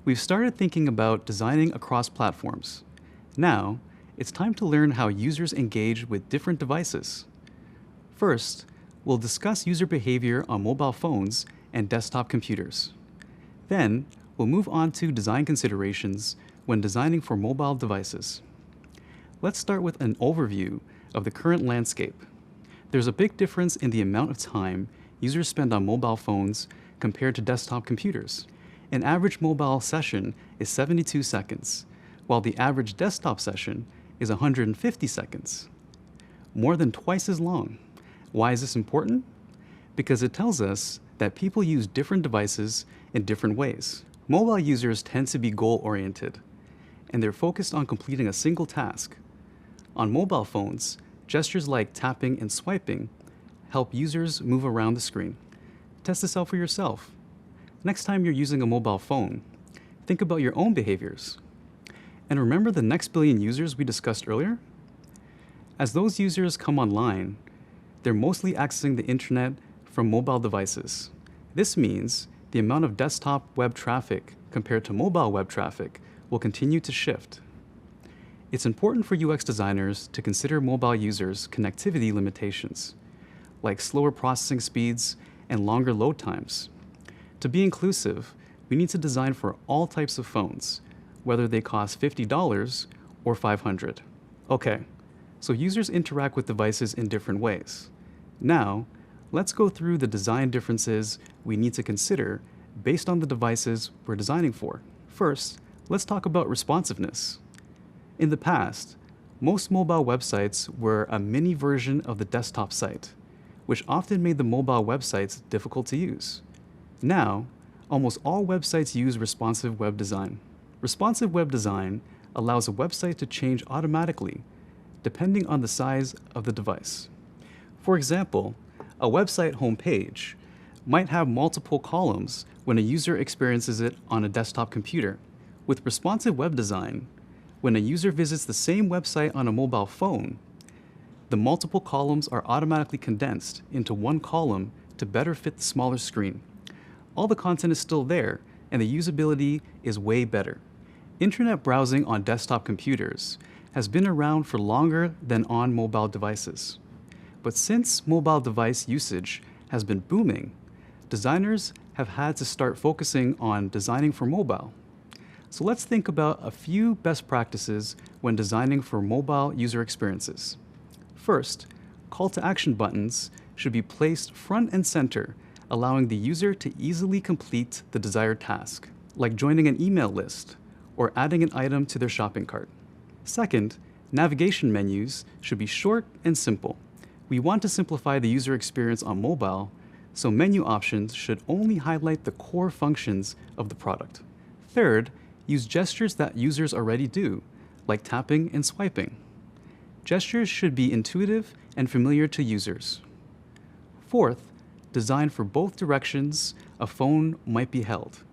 We've started thinking about designing across platforms. Now, it's time to learn how users engage with different devices. First, we'll discuss user behavior on mobile phones and desktop computers. Then, we'll move on to design considerations when designing for mobile devices. Let's start with an overview of the current landscape. There's a big difference in the amount of time users spend on mobile phones compared to desktop computers. An average mobile session is 72 seconds, while the average desktop session is 150 seconds. More than twice as long. Why is this important? Because it tells us that people use different devices in different ways. Mobile users tend to be goal-oriented, and they're focused on completing a single task. On mobile phones, gestures like tapping and swiping help users move around the screen. Test this out for yourself. Next time you're using a mobile phone, think about your own behaviors. And remember the next billion users we discussed earlier? As those users come online, they're mostly accessing the internet from mobile devices. This means the amount of desktop web traffic compared to mobile web traffic will continue to shift. It's important for UX designers to consider mobile users' connectivity limitations, like slower processing speeds and longer load times. To be inclusive, we need to design for all types of phones, whether they cost $50 or $500. Okay, so users interact with devices in different ways. Now, let's go through the design differences we need to consider based on the devices we're designing for. First, let's talk about responsiveness. In the past, most mobile websites were a mini version of the desktop site, which often made the mobile websites difficult to use. Now, almost all websites use responsive web design. Responsive web design allows a website to change automatically, depending on the size of the device. For example, a website homepage might have multiple columns when a user experiences it on a desktop computer. With responsive web design, when a user visits the same website on a mobile phone, the multiple columns are automatically condensed into one column to better fit the smaller screen. All the content is still there, and the usability is way better. Internet browsing on desktop computers has been around for longer than on mobile devices. But since mobile device usage has been booming, designers have had to start focusing on designing for mobile. So let's think about a few best practices when designing for mobile user experiences. First, call to action buttons should be placed front and center, allowing the user to easily complete the desired task, like joining an email list or adding an item to their shopping cart. Second, navigation menus should be short and simple. We want to simplify the user experience on mobile, so menu options should only highlight the core functions of the product. Third, use gestures that users already do, like tapping and swiping. Gestures should be intuitive and familiar to users. Fourth, design for both directions a phone might be held.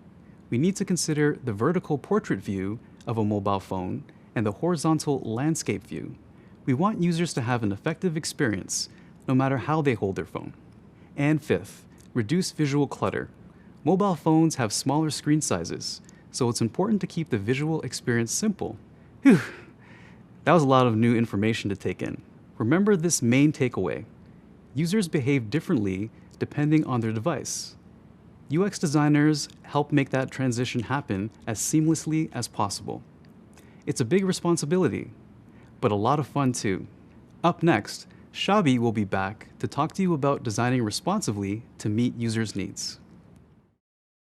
We need to consider the vertical portrait view of a mobile phone and the horizontal landscape view. We want users to have an effective experience, no matter how they hold their phone. And fifth, reduce visual clutter. Mobile phones have smaller screen sizes, so it's important to keep the visual experience simple. Whew, that was a lot of new information to take in. Remember this main takeaway. Users behave differently depending on their device. UX designers help make that transition happen as seamlessly as possible. It's a big responsibility, but a lot of fun too. Up next, Shabi will be back to talk to you about designing responsively to meet users' needs.